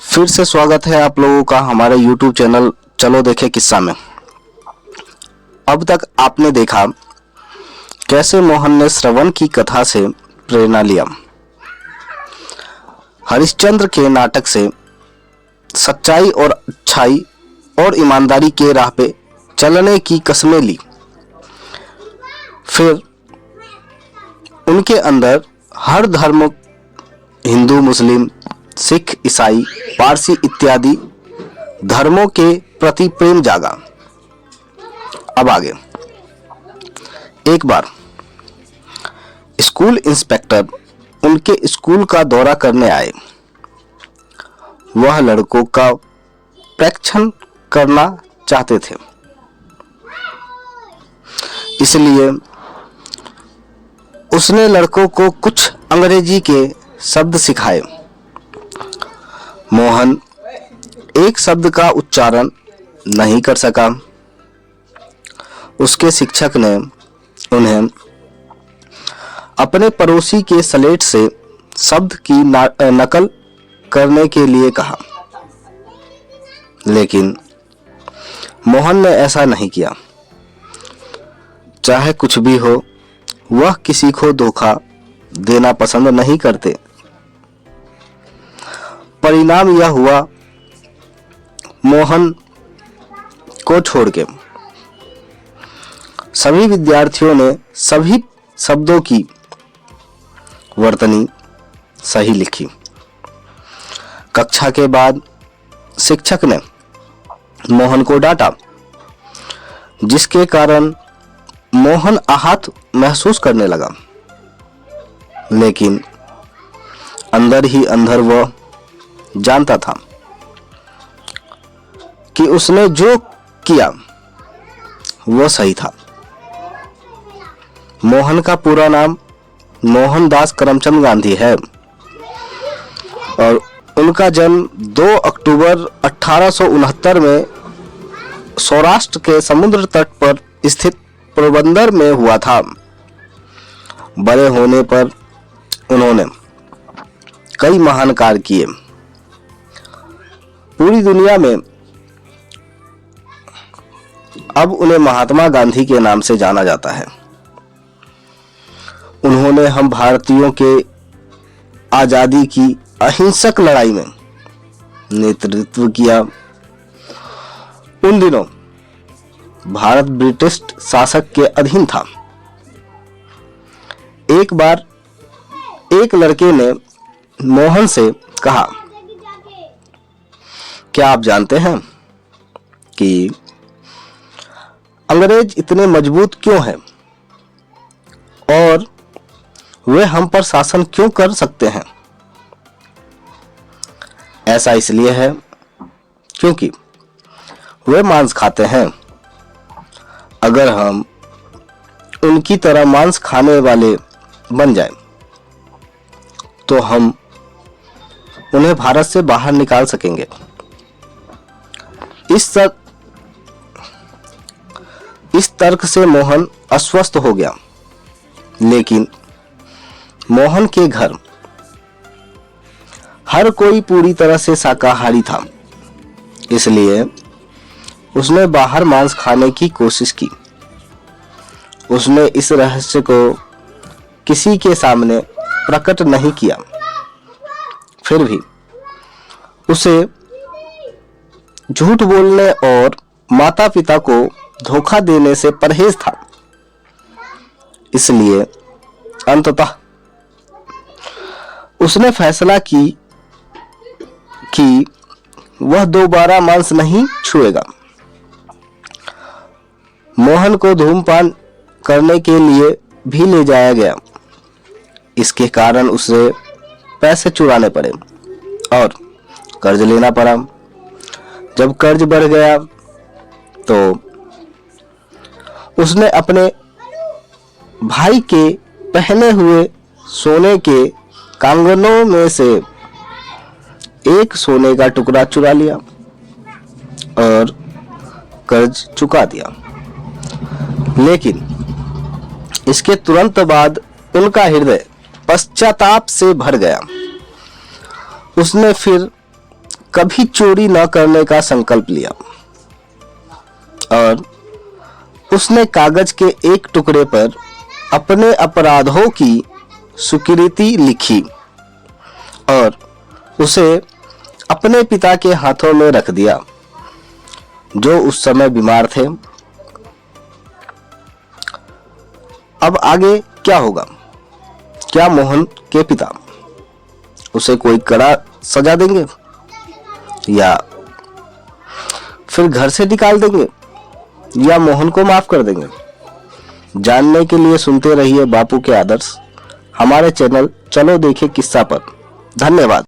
फिर से स्वागत है आप लोगों का हमारे YouTube चैनल चलो देखे किस्सा में। अब तक आपने देखा कैसे मोहन ने श्रवण की कथा से प्रेरणा लिया, हरिश्चंद्र के नाटक से सच्चाई और अच्छाई और ईमानदारी के राह पे चलने की कस्में ली, फिर उनके अंदर हर धर्म, हिंदू, मुस्लिम, सिख, ईसाई, पारसी इत्यादि धर्मों के प्रति प्रेम जागा। अब आगे, एक बार स्कूल इंस्पेक्टर उनके स्कूल का दौरा करने आए। वह लड़कों का परीक्षण करना चाहते थे, इसलिए उसने लड़कों को कुछ अंग्रेजी के शब्द सिखाए। मोहन एक शब्द का उच्चारण नहीं कर सका। उसके शिक्षक ने उन्हें अपने पड़ोसी के स्लेट से शब्द की नकल करने के लिए कहा, लेकिन मोहन ने ऐसा नहीं किया। चाहे कुछ भी हो, वह किसी को धोखा देना पसंद नहीं करते। परिणाम यह हुआ, मोहन को छोड़ के सभी विद्यार्थियों ने सभी शब्दों की वर्तनी सही लिखी। कक्षा के बाद शिक्षक ने मोहन को डांटा, जिसके कारण मोहन आहत महसूस करने लगा, लेकिन अंदर ही अंदर वह जानता था कि उसने जो किया वो सही था। मोहन का पूरा नाम मोहनदास करमचंद गांधी है और उनका जन्म 2 अक्टूबर 1869 में सौराष्ट्र के समुद्र तट पर स्थित पोरबंदर में हुआ था। बड़े होने पर उन्होंने कई महान कार्य किए। पूरी दुनिया में अब उन्हें महात्मा गांधी के नाम से जाना जाता है। उन्होंने हम भारतीयों के आजादी की अहिंसक लड़ाई में नेतृत्व किया। उन दिनों भारत ब्रिटिश शासक के अधीन था। एक बार एक लड़के ने मोहन से कहा, क्या आप जानते हैं कि अंग्रेज इतने मजबूत क्यों हैं और वे हम पर शासन क्यों कर सकते हैं? ऐसा इसलिए है क्योंकि वे मांस खाते हैं। अगर हम उनकी तरह मांस खाने वाले बन जाएं, तो हम उन्हें भारत से बाहर निकाल सकेंगे। इस तर्क से मोहन अस्वस्थ हो गया, लेकिन मोहन के घर हर कोई पूरी तरह से शाकाहारी था, इसलिए उसने बाहर मांस खाने की कोशिश की। उसने इस रहस्य को किसी के सामने प्रकट नहीं किया, फिर भी उसे झूठ बोलने और माता पिता को धोखा देने से परहेज था। इसलिए अंततः उसने फैसला की कि वह दोबारा मांस नहीं छुएगा। मोहन को धूमपान करने के लिए भी ले जाया गया। इसके कारण उसे पैसे चुराने पड़े और कर्ज लेना पड़ा। जब कर्ज बढ़ गया तो उसने अपने भाई के पहने हुए सोने के कंगनों में से एक सोने का टुकड़ा चुरा लिया और कर्ज चुका दिया। लेकिन इसके तुरंत बाद उनका हृदय पश्चाताप से भर गया। उसने फिर कभी चोरी न करने का संकल्प लिया और उसने कागज के एक टुकड़े पर अपने अपराधों की स्वीकृति लिखी और उसे अपने पिता के हाथों में रख दिया, जो उस समय बीमार थे। अब आगे क्या होगा? क्या मोहन के पिता उसे कोई कड़ा सजा देंगे या फिर घर से निकाल देंगे या मोहन को माफ कर देंगे? जानने के लिए सुनते रहिए बापू के आदर्श, हमारे चैनल चलो देखें किस्सा पर। धन्यवाद।